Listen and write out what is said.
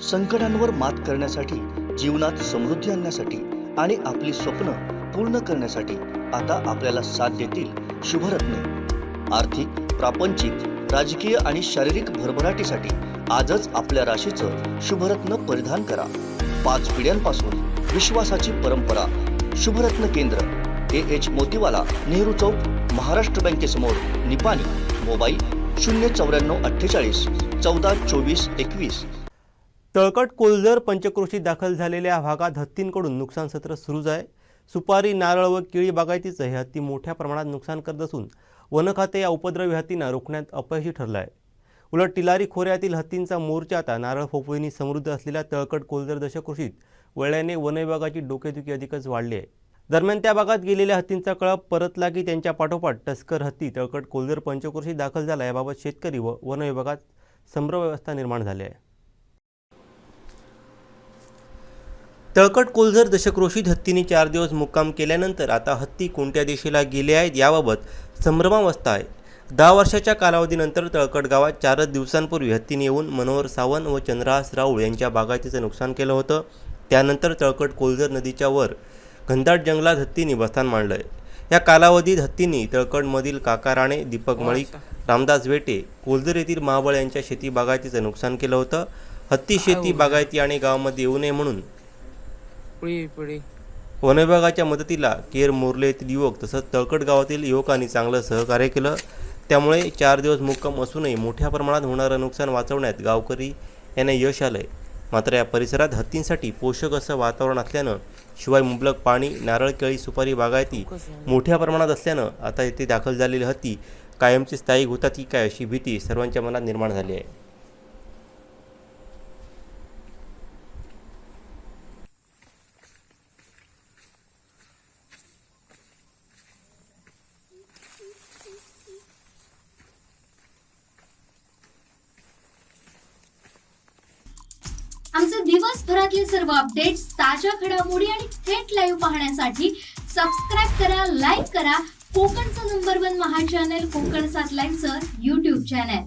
संकटांवर मात करण्यासाठी, जीवनात समृद्धी आणण्यासाठी आणि आपली स्वप्न पूर्ण करण्यासाठी आता आपल्याला साथ देतील शुभरत्न। आर्थिक, प्रापंचिक, राजकीय आणि शारीरिक भरभराटीसाठी आजच आपल्या राशीचं शुभरत्न परिधान करा। 5 पिढ्यांपासून विश्वासाची परंपरा। शुभरत्न केंद्र, AH मोतीवाला, नेहरू चौक, महाराष्ट्र बँकेसमोर, निपाणी। मोबाईल 09448 14 24 21। तळकट कोल्झर पंचक्रोशीत दाखल झालेल्या भागात हत्तींकडून नुकसान सत्र सुरूच आहे। सुपारी, नारळ व केळी बागायतीचं हे हत्ती मोठ्या प्रमाणात नुकसान करत असून वन खाते या उपद्रवी हत्तींना रोखण्यात अपयशी ठरलं आहे। उलट टिलारी खोऱ्यातील हत्तींचा मोर्चा आता नारळ फोफळींनी समृद्ध असलेल्या तळकट कोल्झर दशकृषीत वळल्याने वन विभागाची डोकेदुखी अधिकच वाढली आहे। दरम्यान त्या भागात गेलेल्या हत्तींचा कळप परतला की त्यांच्या पाठोपाठ टस्कर हत्ती तळकट कोल्झर पंचक्रोशीत दाखल झाला। याबाबत शेतकरी व वन विभागात संभ्रमावस्था निर्माण झाली आहे। तळकट कोल्झर दशक्रोशीत हत्तींनी 4 दिवस मुक्काम केल्यानंतर आता हत्ती कोणत्या दिशेला गेले आहेत याबाबत संभ्रमावस्था आहे। 10 वर्षाच्या कालावधीनंतर तळकट गावात 4 दिवसांपूर्वी हत्तीने येऊन मनोहर सावंत व चंद्रहास राऊळ यांच्या बागायतीचं नुकसान केलं होतं। त्यानंतर तळकट कोल्झर नदीच्या वर घनदाट जंगलात हत्तींनी बस्तान मांडलंय। या कालावधीत हत्तींनी तळकटमधील काका राणे, दीपक मळिक, रामदास वेटे, कोल्झर येथील महाबळ यांच्या शेती बागायतीचं नुकसान केलं होतं। हत्ती शेती बागायती आणि गावामध्ये येऊ नये म्हणून वन विभागाच्या मदतीला केर मोर्ले येथील युवक तसंच तळकट गावातील युवकांनी चांगलं सहकार्य केलं। त्यामुळे 4 दिवस मुक्काम असूनही मोठ्या प्रमाणात होणारं नुकसान वाचवण्यात गावकरी यांना यश आलंय। मात्र या परिसरात हत्तींसाठी पोषक असं वातावरण असल्यानं, शिवाय मुबलक पाणी, नारळ, केळी, सुपारी बागायती मोठ्या प्रमाणात असल्यानं आता येथे दाखल झालेले हत्ती कायमचे स्थायिक होतात की काय अशी भीती सर्वांच्या मनात निर्माण झाली आहे। आमचे दिवसभरातले सर्व अपडेट्स, ताज्या घडामोडी आणि थेट लाईव्ह पाहण्यासाठी सबस्क्राईब करा, लाईक करा कोकणचं नंबर 1 महा चॅनल कोकण 7 लाईव्हचं YouTube चॅनल।